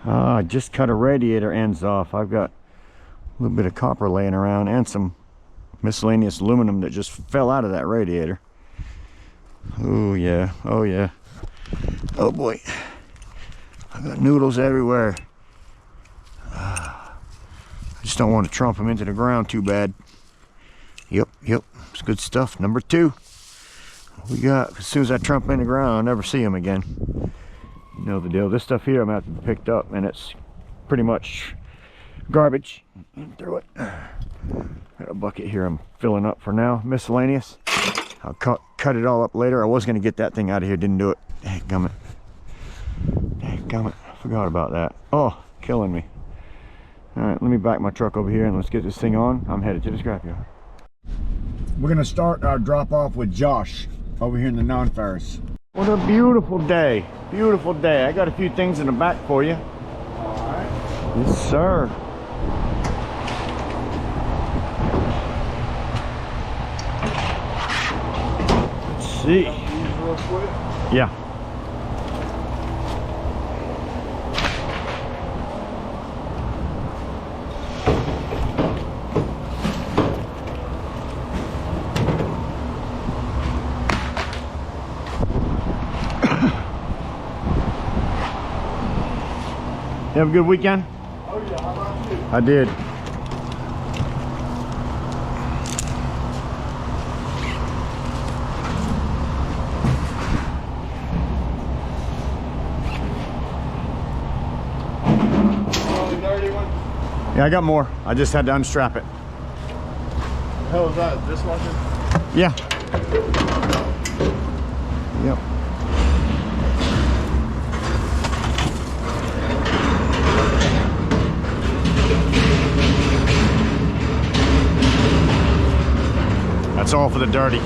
I just cut a radiator ends off. I've got a little bit of copper laying around and some miscellaneous aluminum that just fell out of that radiator. Oh yeah, oh yeah. Oh boy, I got noodles everywhere. I just don't want to trump them into the ground too bad. Yep, it's good stuff. Number 2. We got, as soon as I trump in the ground, I'll never see them again. You know the deal. This stuff here I'm going to have to be picked up, and it's pretty much garbage. Throw it. Got a bucket here I'm filling up for now. Miscellaneous. I'll cut it all up later. I was going to get that thing out of here, didn't do it. Dadgummit. Dadgummit. I forgot about that. Oh, killing me. Alright, let me back my truck over here and let's get this thing on. I'm headed to the scrapyard. We're going to start our drop off with Josh over here in the Non-Ferrous. What a beautiful day. Beautiful day. I got a few things in the back for you. Alright. Yes, sir. Let's see. Yeah. You have a good weekend? Oh yeah, how about you? I did. The dirty one? Yeah, I got more. I just had to unstrap it. The hell is that? Dishwasher? Yeah. Yep. That's all for the dirty.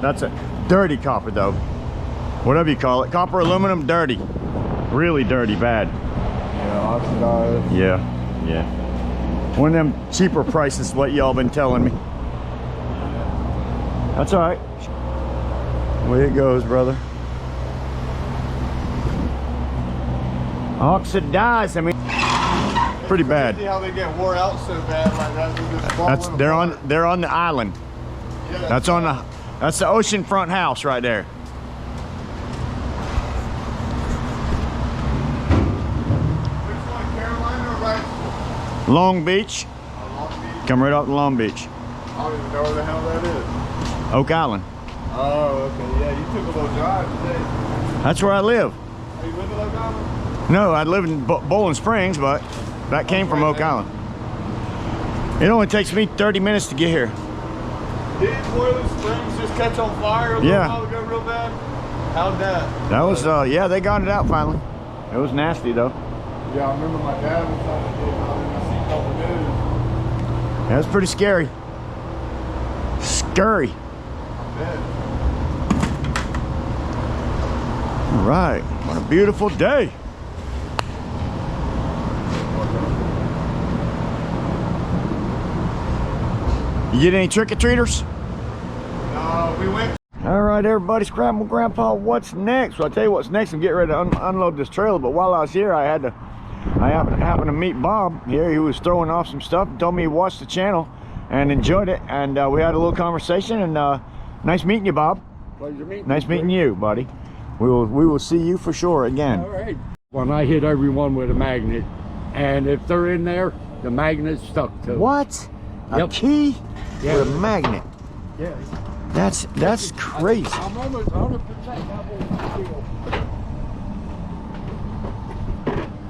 That's it. Dirty copper though. Whatever you call it. Copper, aluminum, dirty. Really dirty, bad. Yeah, oxidized. Yeah. One of them cheaper prices, what y'all been telling me. That's all right. Way it goes, brother. Oxidized. I mean, pretty bad. See how they get wore out so bad like that? They're on the island. Yeah, that's the oceanfront house right there. Which one, Carolina or right? Long Beach. Long Beach. Come right off the Long Beach. I don't even know where the hell that is. Oak Island. Oh, okay. Yeah, you took a little drive today. That's where I live. Are you live in Oak Island? No, I live in Bowling Springs, but that came from Oak Island. It only takes me 30 minutes to get here. Did Boiling Springs just catch on fire a little while ago real bad? How'd that? That was, yeah, they got it out finally. It was nasty though. Yeah, I remember my dad was trying to get out and I seen all the news. That was pretty scary. Scary. I bet. All right, what a beautiful day. You get any trick-or-treaters? We went. All right, everybody, Scramble Grandpa, what's next? Well, I'll tell you what's next. I'm getting ready to unload this trailer, but while I was here, I happened to meet Bob here. He was throwing off some stuff and told me he watched the channel and enjoyed it, and we had a little conversation, and nice meeting you, Bob. Pleasure meeting nice meeting you, buddy. We will see you for sure again. All right. When I hit everyone with a magnet, and if they're in there, the magnet's stuck to them. What? A key with a magnet? Yeah. That's crazy. I'm almost 100%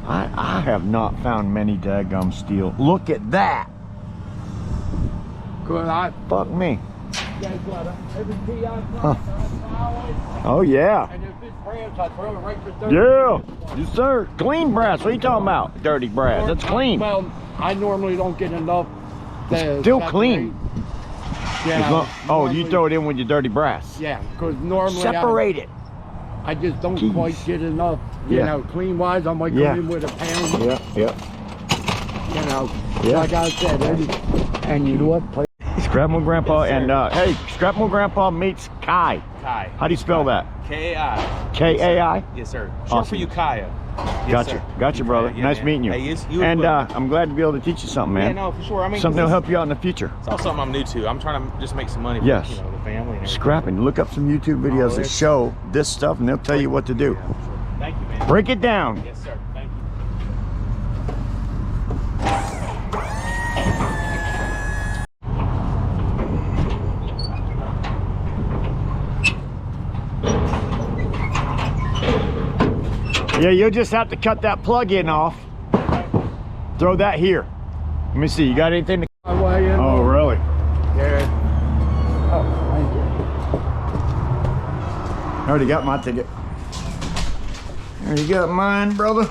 I have not found many daggum steel. Look at that. Good. Fuck me. Every key I Huh. Oh yeah. and if it's brass, I throw it right for 30 Yeah. Yes, sir. Clean brass. What are you talking about? Dirty brass. That's clean. Well, I normally don't get enough. Still clean. Yeah. Oh, you throw it in with your dirty brass. Yeah, because normally Separate it. I just don't Jeez. quite get enough, you Yeah. know, clean wise. I might come Yeah. in with a pound, Yeah, yeah. you know, Yeah. like I said, and you know what? Scrapmore Grandpa Yes, sir. and hey, Scrapmore Grandpa meets Kai. Kai. How do you spell that? K-A-I. K-A-I? Yes, sir. Short Awesome. for you, Kaya. Yes, Gotcha, sir. gotcha, brother. Yeah, Nice man. meeting you. Hey, you as And well. I'm glad to be able to teach you something, man. Yeah, no, for sure. I mean, Something that'll help you out in the future. It's all something I'm new to. I'm trying to just make some money for Yes. you know, the family and everything. Scrapping. Look up some YouTube videos that it's- show this stuff, and they'll tell you what to do. Yeah, for sure. Thank you, man. Break it down. Yes, sir. Thank you. Yeah, you'll just have to cut that plug-in off. Throw that here. Let me see. You got anything to? My way in. Oh, really? Yeah. Oh, thank you. I already got my ticket. There you got mine, brother.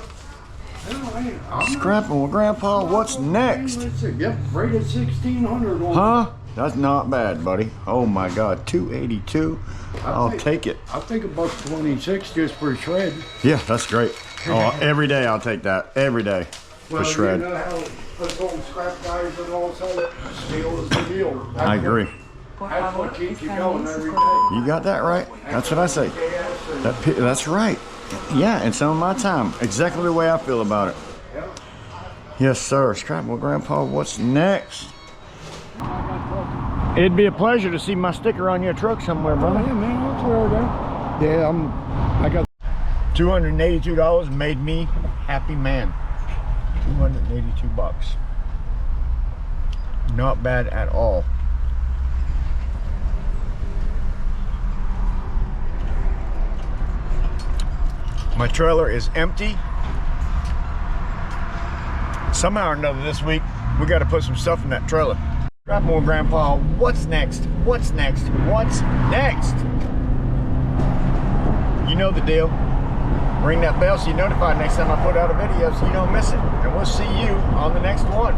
Scrapping with Grandpa. What's next? Yep, right at 1600 on. Huh? That's not bad, buddy. Oh my God, 282. I'll take it. I'll take a $1.26 just for a shred. Yeah, that's great. Oh, every day I'll take that. Every day for shred. You know how us old scrap guys and all say, steel is the deal. I agree. That's what keeps you going every day. You got that right. That's what I say. That's right. Yeah, and some of my time. Exactly the way I feel about it. Yes, sir. Scrapping with Grandpa. What's next? It'd be a pleasure to see my sticker on your truck somewhere, Oh, brother. yeah, man, that's where I go. Yeah, I got $282 made me happy man. 282 bucks. Not bad at all. My trailer is empty. Somehow or another this week, we got to put some stuff in that trailer. Right, more Grandpa, what's next? What's next? What's next? You know the deal. Ring that bell so you're notified next time I put out a video so you don't miss it. And we'll see you on the next one.